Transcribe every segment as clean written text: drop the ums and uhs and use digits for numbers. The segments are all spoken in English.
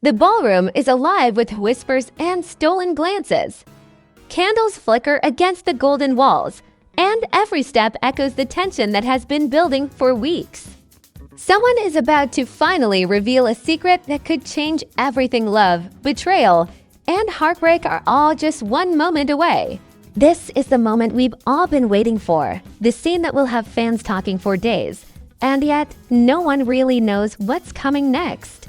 The ballroom is alive with whispers and stolen glances. Candles flicker against the golden walls, and every step echoes the tension that has been building for weeks. Someone is about to finally reveal a secret that could change everything. Love, betrayal, and heartbreak are all just one moment away. This is the moment we've all been waiting for, the scene that will have fans talking for days, and yet no one really knows what's coming next.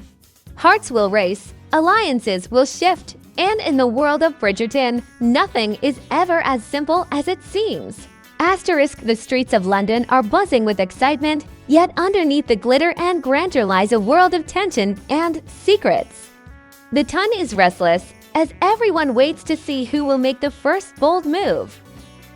Hearts will race, alliances will shift, and in the world of Bridgerton, nothing is ever as simple as it seems. The streets of London are buzzing with excitement, yet underneath the glitter and grandeur lies a world of tension and secrets. The Ton is restless, as everyone waits to see who will make the first bold move.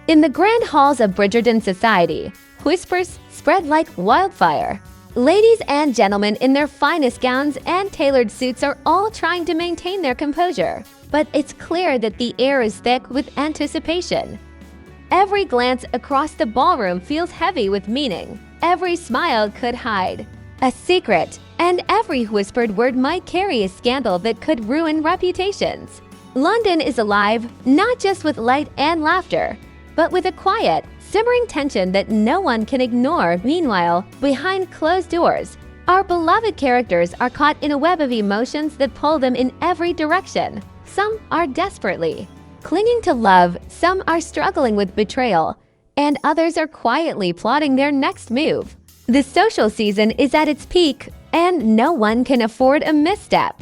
In the grand halls of Bridgerton society, whispers spread like wildfire. Ladies and gentlemen in their finest gowns and tailored suits are all trying to maintain their composure, but it's clear that the air is thick with anticipation. Every glance across the ballroom feels heavy with meaning. Every smile could hide a secret, and every whispered word might carry a scandal that could ruin reputations. London is alive, not just with light and laughter, but with a quiet, simmering tension that no one can ignore. Meanwhile, behind closed doors, our beloved characters are caught in a web of emotions that pull them in every direction. Some are desperately clinging to love, some are struggling with betrayal, and others are quietly plotting their next move. The social season is at its peak, and no one can afford a misstep.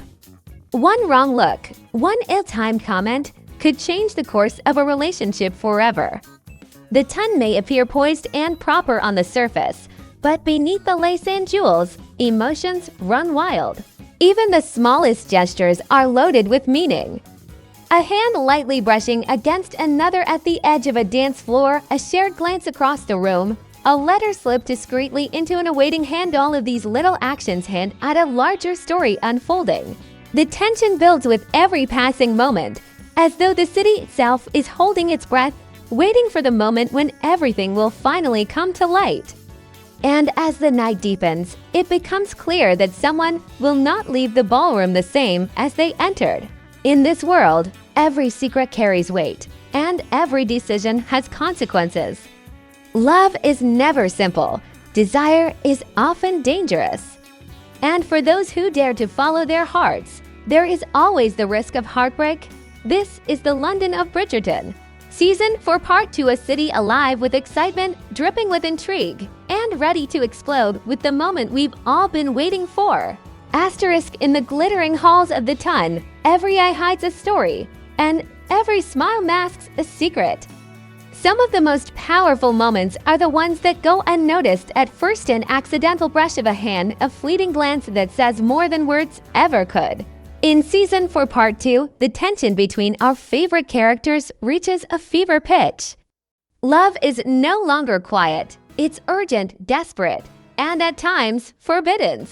One wrong look, one ill-timed comment could change the course of a relationship forever. The Ton may appear poised and proper on the surface, but beneath the lace and jewels, emotions run wild. Even the smallest gestures are loaded with meaning. A hand lightly brushing against another at the edge of a dance floor, a shared glance across the room, a letter slipped discreetly into an awaiting hand. All of these little actions hint at a larger story unfolding. The tension builds with every passing moment, as though the city itself is holding its breath, waiting for the moment when everything will finally come to light. And as the night deepens, it becomes clear that someone will not leave the ballroom the same as they entered. In this world, every secret carries weight, and every decision has consequences. Love is never simple. Desire is often dangerous. And for those who dare to follow their hearts, there is always the risk of heartbreak. This is the London of Bridgerton. Season 4 Part 2, a city alive with excitement, dripping with intrigue, and ready to explode with the moment we've all been waiting for. In the glittering halls of the Ton, every eye hides a story, and every smile masks a secret. Some of the most powerful moments are the ones that go unnoticed at first. An accidental brush of a hand, a fleeting glance that says more than words ever could. In Season 4 Part 2, the tension between our favorite characters reaches a fever pitch. Love is no longer quiet, it's urgent, desperate, and at times forbidden.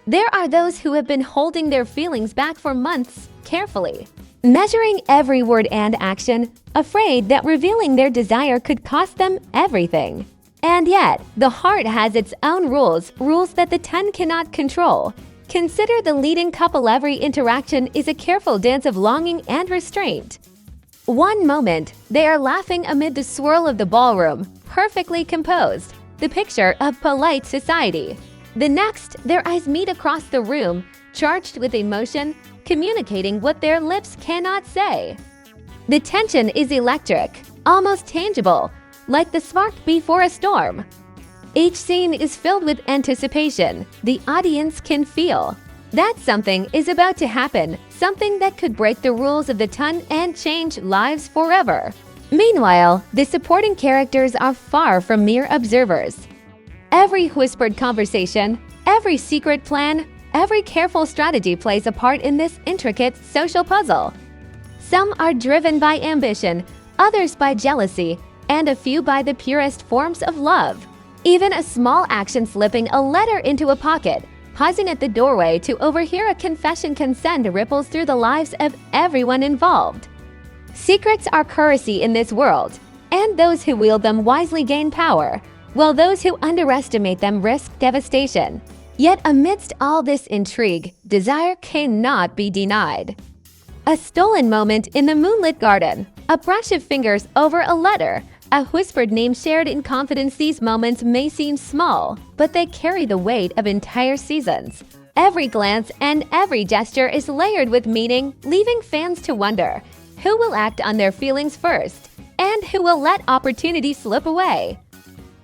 There are those who have been holding their feelings back for months, carefully measuring every word and action, afraid that revealing their desire could cost them everything. And yet, the heart has its own rules that the Ton cannot control. Consider the leading couple. Every interaction is a careful dance of longing and restraint. One moment, they are laughing amid the swirl of the ballroom, perfectly composed, the picture of polite society. The next, their eyes meet across the room, charged with emotion, communicating what their lips cannot say. The tension is electric, almost tangible, like the spark before a storm. Each scene is filled with anticipation. The audience can feel that something is about to happen, something that could break the rules of the Ton and change lives forever. Meanwhile, the supporting characters are far from mere observers. Every whispered conversation, every secret plan, every careful strategy plays a part in this intricate social puzzle. Some are driven by ambition, others by jealousy, and a few by the purest forms of love. Even a small action, slipping a letter into a pocket, pausing at the doorway to overhear a confession, can send ripples through the lives of everyone involved. Secrets are currency in this world, and those who wield them wisely gain power, while those who underestimate them risk devastation. Yet amidst all this intrigue, desire cannot be denied. A stolen moment in the moonlit garden, a brush of fingers over a letter, a whispered name shared in confidence. These moments may seem small, but they carry the weight of entire seasons. Every glance and every gesture is layered with meaning, leaving fans to wonder who will act on their feelings first and who will let opportunity slip away.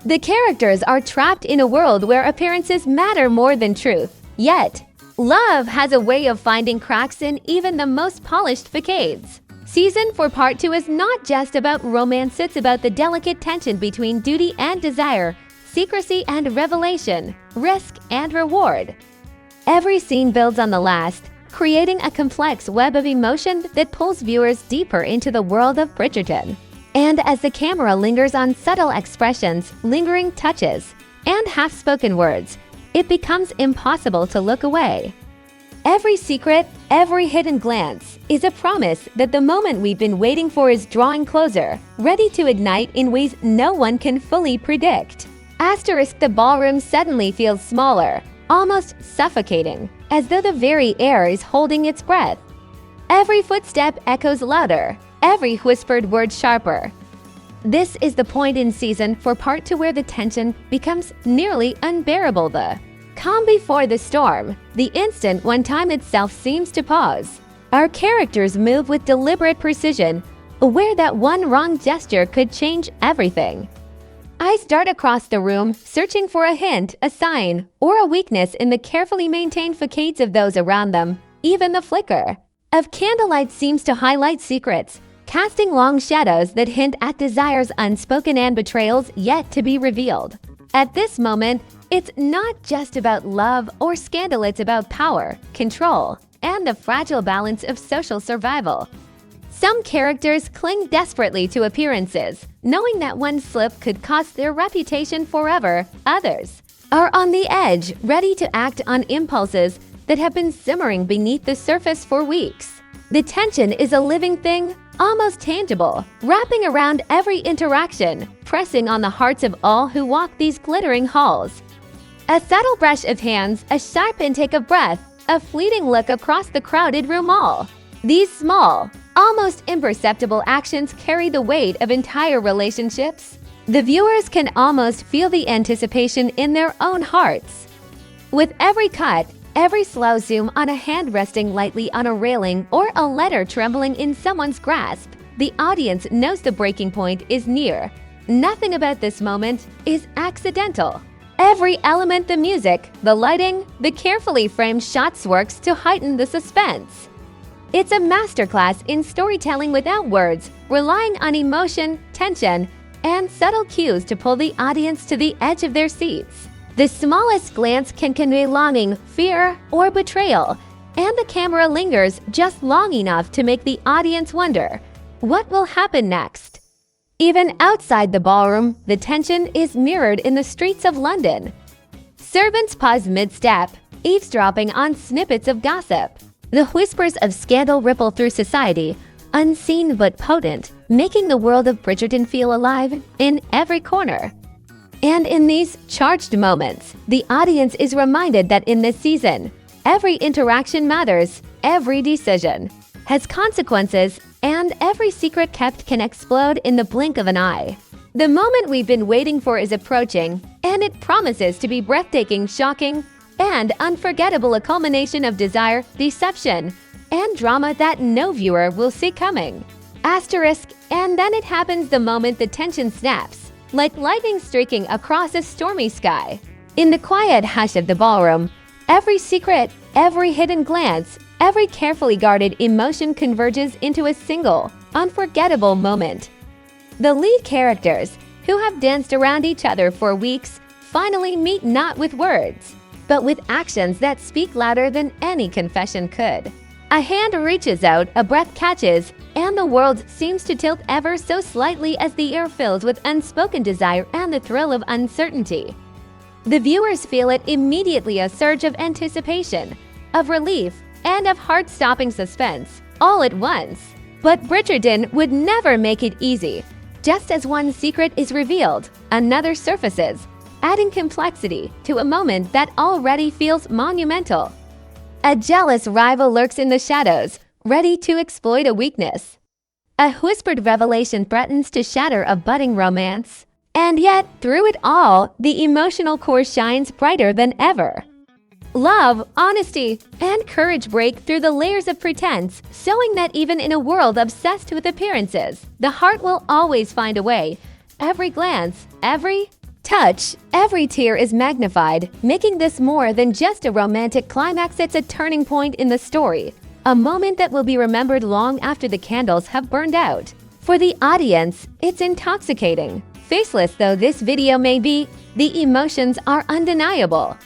The characters are trapped in a world where appearances matter more than truth. Yet, love has a way of finding cracks in even the most polished facades. Season 4 Part 2 is not just about romance, it's about the delicate tension between duty and desire, secrecy and revelation, risk and reward. Every scene builds on the last, creating a complex web of emotion that pulls viewers deeper into the world of Bridgerton. And as the camera lingers on subtle expressions, lingering touches, and half-spoken words, it becomes impossible to look away. Every secret, every hidden glance is a promise that the moment we've been waiting for is drawing closer, ready to ignite in ways no one can fully predict. Asterisk, the ballroom suddenly feels smaller, almost suffocating, as though the very air is holding its breath. Every footstep echoes louder, every whispered word sharper. This is the point in Season 4 Part 2 where the tension becomes nearly unbearable. The calm before the storm, the instant when time itself seems to pause. Our characters move with deliberate precision, aware that one wrong gesture could change everything. Eyes dart across the room, searching for a hint, a sign, or a weakness in the carefully maintained facades of those around them. Even the flicker of candlelight seems to highlight secrets, casting long shadows that hint at desires unspoken and betrayals yet to be revealed. At this moment, it's not just about love or scandal, it's about power, control, and the fragile balance of social survival. Some characters cling desperately to appearances, knowing that one slip could cost their reputation forever. Others are on the edge, ready to act on impulses that have been simmering beneath the surface for weeks. The tension is a living thing, almost tangible, wrapping around every interaction, pressing on the hearts of all who walk these glittering halls. A subtle brush of hands, a sharp intake of breath, a fleeting look across the crowded room. All these small, almost imperceptible actions carry the weight of entire relationships. The viewers can almost feel the anticipation in their own hearts. With every cut, every slow zoom on a hand resting lightly on a railing or a letter trembling in someone's grasp, the audience knows the breaking point is near. Nothing about this moment is accidental. Every element, the music, the lighting, the carefully framed shots works to heighten the suspense. It's a masterclass in storytelling without words, relying on emotion, tension, and subtle cues to pull the audience to the edge of their seats. The smallest glance can convey longing, fear, or betrayal, and the camera lingers just long enough to make the audience wonder, what will happen next? Even outside the ballroom, the tension is mirrored in the streets of London. Servants pause mid-step, eavesdropping on snippets of gossip. The whispers of scandal ripple through society, unseen but potent, making the world of Bridgerton feel alive in every corner. And in these charged moments, the audience is reminded that in this season, every interaction matters, every decision has consequences, and every secret kept can explode in the blink of an eye. The moment we've been waiting for is approaching, and it promises to be breathtaking, shocking, and unforgettable, a culmination of desire, deception, and drama that no viewer will see coming. Asterisk, and then it happens the moment the tension snaps, like lightning streaking across a stormy sky. In the quiet hush of the ballroom, every secret, every hidden glance, every carefully guarded emotion converges into a single, unforgettable moment. The lead characters, who have danced around each other for weeks, finally meet not with words, but with actions that speak louder than any confession could. A hand reaches out, a breath catches, and the world seems to tilt ever so slightly as the air fills with unspoken desire and the thrill of uncertainty. The viewers feel it immediately, a surge of anticipation, of relief, and of heart-stopping suspense, all at once. But Bridgerton would never make it easy. Just as one secret is revealed, another surfaces. adding complexity to a moment that already feels monumental. A jealous rival lurks in the shadows, ready to exploit a weakness. A whispered revelation threatens to shatter a budding romance. And yet, through it all, the emotional core shines brighter than ever. Love, honesty, and courage break through the layers of pretense, showing that even in a world obsessed with appearances, the heart will always find a way. Every glance, every touch, every tear is magnified, making this more than just a romantic climax. It's a turning point in the story, a moment that will be remembered long after the candles have burned out. For the audience, it's intoxicating. Faceless though this video may be, the emotions are undeniable.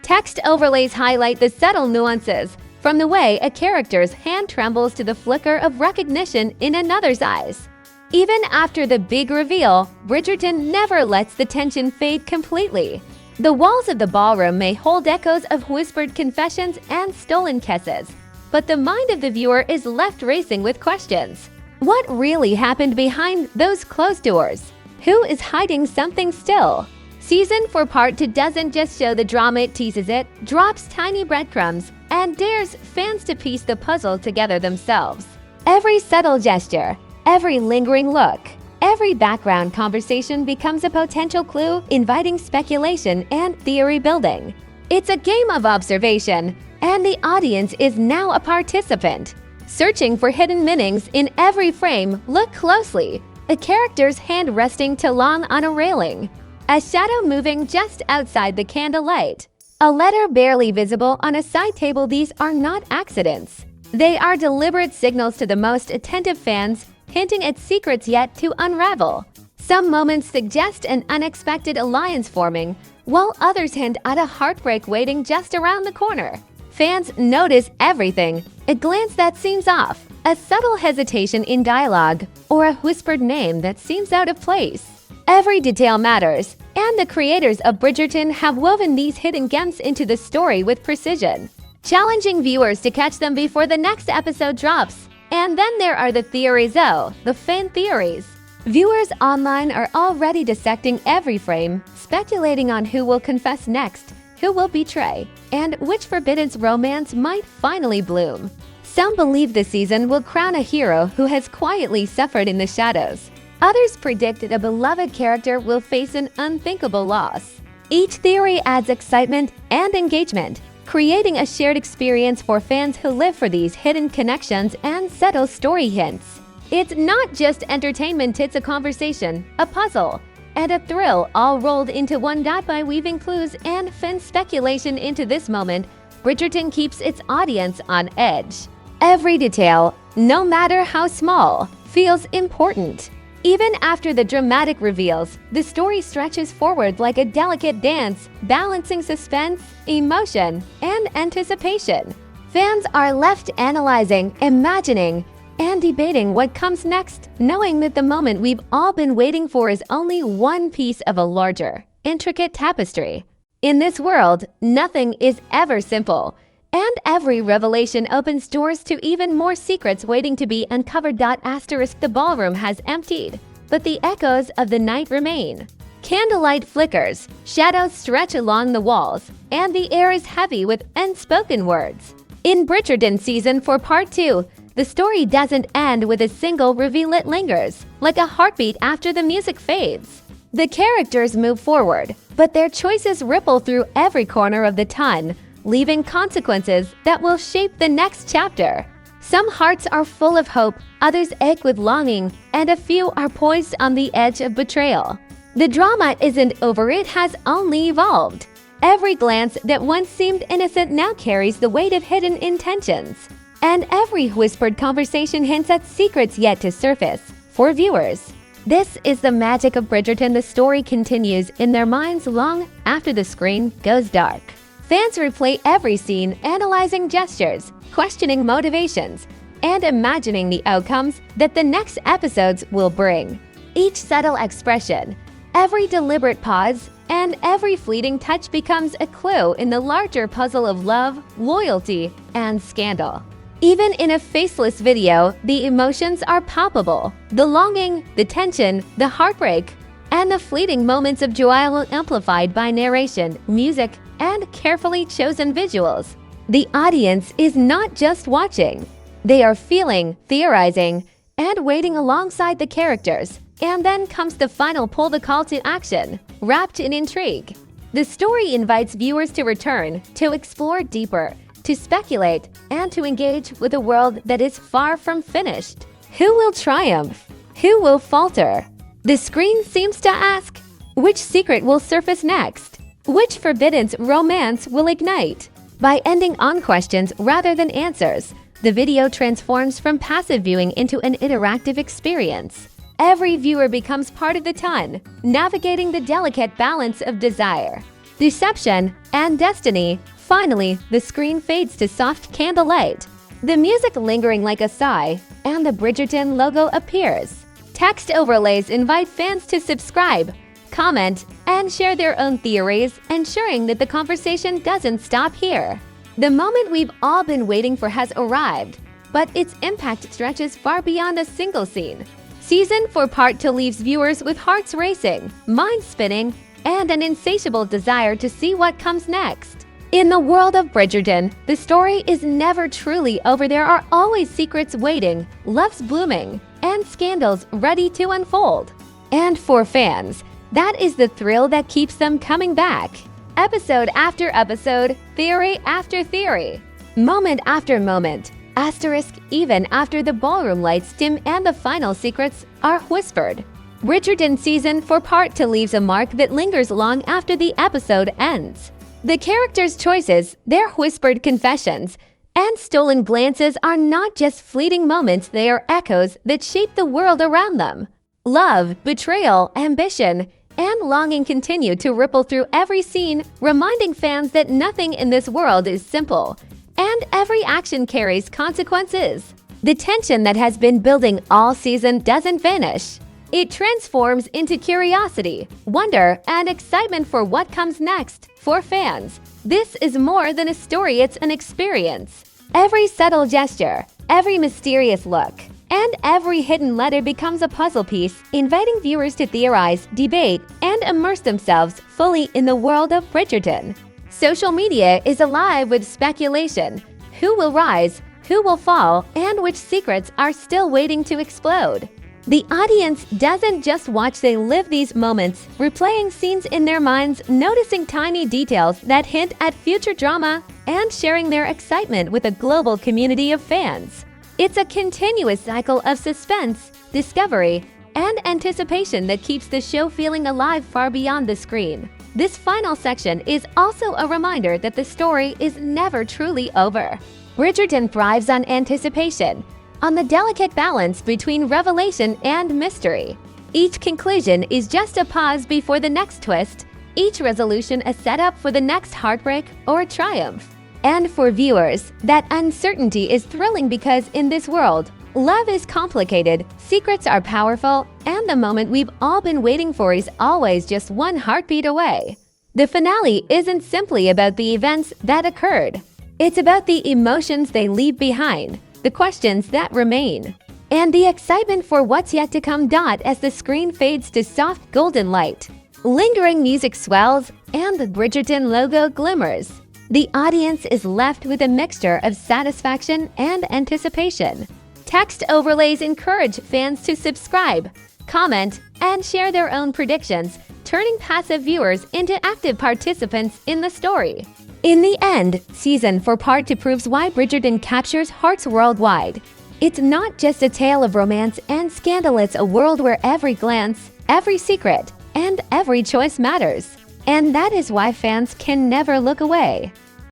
Text overlays highlight the subtle nuances, from the way a character's hand trembles to the flicker of recognition in another's eyes. Even after the big reveal, Bridgerton never lets the tension fade completely. The walls of the ballroom may hold echoes of whispered confessions and stolen kisses, but the mind of the viewer is left racing with questions. What really happened behind those closed doors? Who is hiding something still? Season 4 Part 2 doesn't just show the drama, it teases it, drops tiny breadcrumbs, and dares fans to piece the puzzle together themselves. Every subtle gesture, every lingering look, every background conversation becomes a potential clue, inviting speculation and theory building. It's a game of observation, and the audience is now a participant. Searching for hidden meanings in every frame, look closely. A character's hand resting too long on a railing. A shadow moving just outside the candlelight. A letter barely visible on a side table. These are not accidents. They are deliberate signals to the most attentive fans, hinting at secrets yet to unravel. Some moments suggest an unexpected alliance forming, while others hint at a heartbreak waiting just around the corner. Fans notice everything, a glance that seems off, a subtle hesitation in dialogue, or a whispered name that seems out of place. Every detail matters, and the creators of Bridgerton have woven these hidden gems into the story with precision, challenging viewers to catch them before the next episode drops. And then there are the theories, the fan theories. Viewers online are already dissecting every frame, speculating on who will confess next, who will betray, and which forbidden romance might finally bloom. Some believe the season will crown a hero who has quietly suffered in the shadows. Others predict that a beloved character will face an unthinkable loss. Each theory adds excitement and engagement, creating a shared experience for fans who live for these hidden connections and subtle story hints. It's not just entertainment, it's a conversation, a puzzle, and a thrill all rolled into one. By weaving clues and fan speculation into this moment, Bridgerton keeps its audience on edge. Every detail, no matter how small, feels important. Even after the dramatic reveals, the story stretches forward like a delicate dance, balancing suspense, emotion, and anticipation. Fans are left analyzing, imagining, and debating what comes next, knowing that the moment we've all been waiting for is only one piece of a larger, intricate tapestry. In this world, nothing is ever simple, and every revelation opens doors to even more secrets waiting to be uncovered. The ballroom has emptied, but the echoes of the night remain. Candlelight flickers, shadows stretch along the walls, and the air is heavy with unspoken words. In Bridgerton Season 4 Part 2, the story doesn't end with a single reveal. It lingers, like a heartbeat after the music fades. The characters move forward, but their choices ripple through every corner of the ton, leaving consequences that will shape the next chapter. Some hearts are full of hope, others ache with longing, and a few are poised on the edge of betrayal. The drama isn't over, it has only evolved. Every glance that once seemed innocent now carries the weight of hidden intentions. And every whispered conversation hints at secrets yet to surface for viewers. This is the magic of Bridgerton. The story continues in their minds long after the screen goes dark. Fans replay every scene, analyzing gestures, questioning motivations, and imagining the outcomes that the next episodes will bring. Each subtle expression, every deliberate pause, and every fleeting touch becomes a clue in the larger puzzle of love, loyalty, and scandal. Even in a faceless video, the emotions are palpable. The longing, the tension, the heartbreak, and the fleeting moments of joy are amplified by narration, music, and carefully chosen visuals. The audience is not just watching. They are feeling, theorizing, and waiting alongside the characters. And then comes the final pull, the call to action, wrapped in intrigue. The story invites viewers to return, to explore deeper, to speculate, and to engage with a world that is far from finished. Who will triumph? Who will falter? The screen seems to ask, which secret will surface next? Which forbidden romance will ignite? By ending on questions rather than answers, the video transforms from passive viewing into an interactive experience. Every viewer becomes part of the ton, navigating the delicate balance of desire, deception, and destiny. Finally, the screen fades to soft candlelight, the music lingering like a sigh, and the Bridgerton logo appears. Text overlays invite fans to subscribe, comment, and share their own theories, ensuring that the conversation doesn't stop here. The moment we've all been waiting for has arrived, but its impact stretches far beyond a single scene. Season 4 Part 2 leaves viewers with hearts racing, minds spinning, and an insatiable desire to see what comes next. In the world of Bridgerton, the story is never truly over. There are always secrets waiting, loves blooming, and scandals ready to unfold. And for fans, that is the thrill that keeps them coming back. Episode after episode, theory after theory, moment after moment, asterisk even after the ballroom lights dim and the final secrets are whispered. Bridgerton Season 4 Part 2 leaves a mark that lingers long after the episode ends. The characters' choices, their whispered confessions, and stolen glances are not just fleeting moments, they are echoes that shape the world around them. Love, betrayal, ambition, and longing continue to ripple through every scene, reminding fans that nothing in this world is simple, and every action carries consequences. The tension that has been building all season doesn't vanish. It transforms into curiosity, wonder, and excitement for what comes next. For fans, this is more than a story, it's an experience. Every subtle gesture, every mysterious look, and every hidden letter becomes a puzzle piece, inviting viewers to theorize, debate, and immerse themselves fully in the world of Bridgerton. Social media is alive with speculation. Who will rise, who will fall, and which secrets are still waiting to explode? The audience doesn't just watch, they live these moments, replaying scenes in their minds, noticing tiny details that hint at future drama, and sharing their excitement with a global community of fans. It's a continuous cycle of suspense, discovery, and anticipation that keeps the show feeling alive far beyond the screen. This final section is also a reminder that the story is never truly over. Bridgerton thrives on anticipation, on the delicate balance between revelation and mystery. Each conclusion is just a pause before the next twist, each resolution a setup for the next heartbreak or triumph. And for viewers, that uncertainty is thrilling because in this world, love is complicated, secrets are powerful, and the moment we've all been waiting for is always just one heartbeat away. The finale isn't simply about the events that occurred. It's about the emotions they leave behind, the questions that remain, and the excitement for what's yet to come. As the screen fades to soft golden light, lingering music swells, and the Bridgerton logo glimmers, the audience is left with a mixture of satisfaction and anticipation. Text overlays encourage fans to subscribe, comment, and share their own predictions, turning passive viewers into active participants in the story. In the end, Season 4 Part 2 proves why Bridgerton captures hearts worldwide. It's not just a tale of romance and scandal, it's a world where every glance, every secret, and every choice matters. And that is why fans can never look away.